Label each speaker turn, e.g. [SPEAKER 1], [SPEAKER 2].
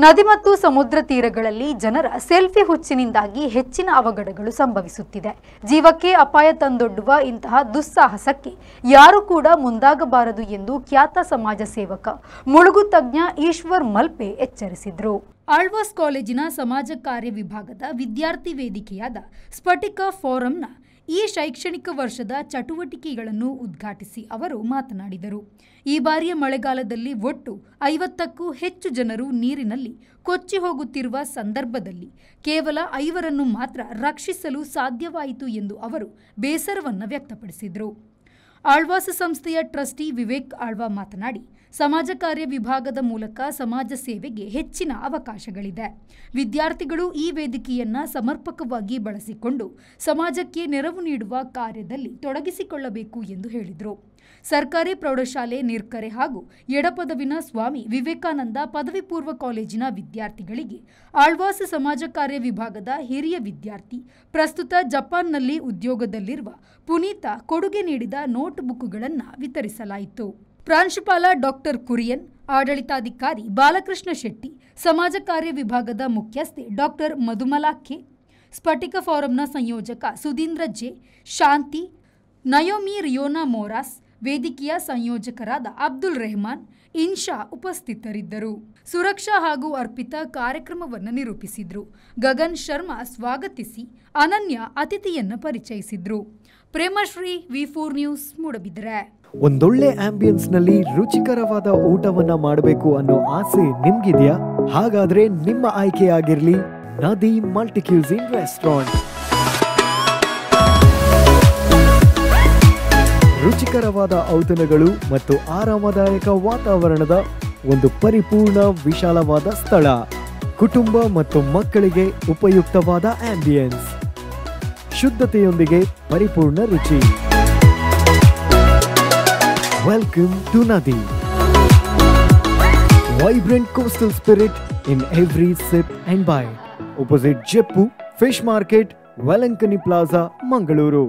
[SPEAKER 1] ನದಿ ಮತ್ತು ಸಮುದ್ರ ತೀರಗಳಲ್ಲಿ ಜನರ ಸೆಲ್ಫಿ ಹುಚ್ಚಿನಿಂದಾಗಿ ಹೆಚ್ಚಿನ ಅವಘಡಗಳು ಸಂಭವಿಸುತ್ತಿದೆ. ಜೀವಕ್ಕೆ ಅಪಾಯ ತಂದೊಡ್ಡುವ ಇಂತಹ ದುಸ್ಸಾಹಸಕ್ಕೆ ಯಾರು ಕೂಡ ಮುಂದಾಗಬಾರದು ಎಂದು ಖ್ಯಾತ ಸಮಾಜ ಸೇವಕ ಮುಳುಗು ತಜ್ಞ ಈಶ್ವರ್ ಮಲ್ಪೆ ಎಚ್ಚರಿಸಿದರು. ಆಳ್ವಾಸ್ ಕಾಲೇಜಿನ ಸಮಾಜ ಕಾರ್ಯ ವಿಭಾಗದ ವಿದ್ಯಾರ್ಥಿ ವೇದಿಕೆಯಾದ ಸ್ಫಟಿಕ ಫೋರಂನ ಈ ಶೈಕ್ಷಣಿಕ ವರ್ಷದ ಚಟುವಟಿಕೆಗಳನ್ನು ಉದ್ಘಾಟಿಸಿ ಅವರು ಮಾತನಾಡಿದರು. ಈ ಬಾರಿಯ ಮಳೆಗಾಲದಲ್ಲಿ ಒಟ್ಟು 50ಕ್ಕೂ ಹೆಚ್ಚು ಜನರು ನೀರಿನಲ್ಲಿ ಕೊಚ್ಚಿ ಹೋಗುತ್ತಿರುವ ಸಂದರ್ಭದಲ್ಲಿ ಕೇವಲ 5ರನ್ನು ಮಾತ್ರ ರಕ್ಷಿಸಲು ಸಾಧ್ಯವಾಯಿತು ಎಂದು ಅವರು ಬೇಸರವನ್ನು ವ್ಯಕ್ತಪಡಿಸಿದರು. ಆಳ್ವಾಸ್ ಸಂಸ್ಥೆಯ ಟ್ರಸ್ಟಿ ವಿವೇಕ್ ಆಳ್ವಾ ಮಾತನಾಡಿ, ಸಮಾಜ ಕಾರ್ಯ ವಿಭಾಗದ ಮೂಲಕ ಸಮಾಜ ಸೇವೆಗೆ ಹೆಚ್ಚಿನ ಅವಕಾಶಗಳಿದೆ. ವಿದ್ಯಾರ್ಥಿಗಳು ಈ ವೇದಿಕೆಯನ್ನು ಸಮರ್ಪಕವಾಗಿ ಬಳಸಿಕೊಂಡು ಸಮಾಜಕ್ಕೆ ನೆರವು ನೀಡುವ ಕಾರ್ಯದಲ್ಲಿ ತೊಡಗಿಸಿಕೊಳ್ಳಬೇಕು ಎಂದು ಹೇಳಿದರು. ಸರ್ಕಾರಿ ಪ್ರೌಢಶಾಲೆ ನಿರ್ಕರೆ ಹಾಗೂ ಎಡಪದವಿನ ಸ್ವಾಮಿ ವಿವೇಕಾನಂದ ಪದವಿ ಪೂರ್ವ ಕಾಲೇಜಿನ ವಿದ್ಯಾರ್ಥಿಗಳಿಗೆ ಆಳ್ವಾಸ್ ಸಮಾಜ ಕಾರ್ಯ ವಿಭಾಗದ ಹಿರಿಯ ವಿದ್ಯಾರ್ಥಿ, ಪ್ರಸ್ತುತ ಜಪಾನ್ನಲ್ಲಿ ಉದ್ಯೋಗದಲ್ಲಿರುವ ಪುನೀತ ಕೊಡುಗೆ ನೀಡಿದ ನೋಟ್ ಬುಕ್ಗಳನ್ನು ವಿತರಿಸಲಾಯಿತು. ಪ್ರಾಂಶುಪಾಲ ಡಾಕ್ಟರ್ ಕುರಿಯನ್, ಆಡಳಿತಾಧಿಕಾರಿ ಬಾಲಕೃಷ್ಣ ಶೆಟ್ಟಿ, ಸಮಾಜ ಕಾರ್ಯ ವಿಭಾಗದ ಮುಖ್ಯಸ್ಥೆ ಡಾಕ್ಟರ್ ಮಧುಮಲಾ ಕೆ, ಸ್ಫಟಿಕ ಫೋರಂನ ಸಂಯೋಜಕ ಸುಧೀಂದ್ರ ಜೆ, ಶಾಂತಿ, ನಯೋಮಿ ರಿಯೋನಾ ಮೋರಾಸ್, ವೇದಿಕೆಯ ಸಂಯೋಜಕರಾದ ಅಬ್ದುಲ್ ರೆಹಮಾನ್, ಇನ್ಶಾ ಉಪಸ್ಥಿತರಿದ್ದರು. ಸುರಕ್ಷಾ ಹಾಗೂ ಅರ್ಪಿತಾ ಕಾರ್ಯಕ್ರಮವನ್ನು ನಿರೂಪಿಸಿದ್ರು. ಗಗನ್ ಶರ್ಮಾ ಸ್ವಾಗತಿಸಿ ಅನನ್ಯ ಅತಿಥಿಯನ್ನು ಪರಿಚಯಿಸಿದ್ರು. ಪ್ರೇಮಶ್ರೀ, ವಿ4 ನ್ಯೂಸ್, ಮೂಡಬಿದ್ರೆ.
[SPEAKER 2] ಒಂದೊಳ್ಳೆ ಆಂಬಿಯನ್ಸ್ ನಲ್ಲಿ ರುಚಿಕರವಾದ ಊಟವನ್ನ ಮಾಡಬೇಕು ಅನ್ನೋ ಆಸೆ ನಿಮ್ಗಿದ್ಯಾ? ಹಾಗಾದ್ರೆ ನಿಮ್ಮ ಆಯ್ಕೆಯಾಗಿರ್ಲಿ ನದಿ ಮಲ್ಟಿ ಕ್ಯೂಸಿನ್ ರೆಸ್ಟೋರೆಂಟ್. ರುಚಿಕರವಾದ ಔತಣಗಳು ಮತ್ತು ಆರಾಮದಾಯಕ ವಾತಾವರಣದ ಒಂದು ಪರಿಪೂರ್ಣ ವಿಶಾಲವಾದ ಸ್ಥಳ. ಕುಟುಂಬ ಮತ್ತು ಮಕ್ಕಳಿಗೆ ಉಪಯುಕ್ತವಾದ ಆಂಬಿಯನ್ಸ್, ಶುದ್ಧತೆಯೊಂದಿಗೆ ಪರಿಪೂರ್ಣ ರುಚಿ. Welcome to Nadi. Vibrant coastal spirit in every sip and bite. Opposite Jeppu Fish Market, Velankani Plaza, Mangaluru.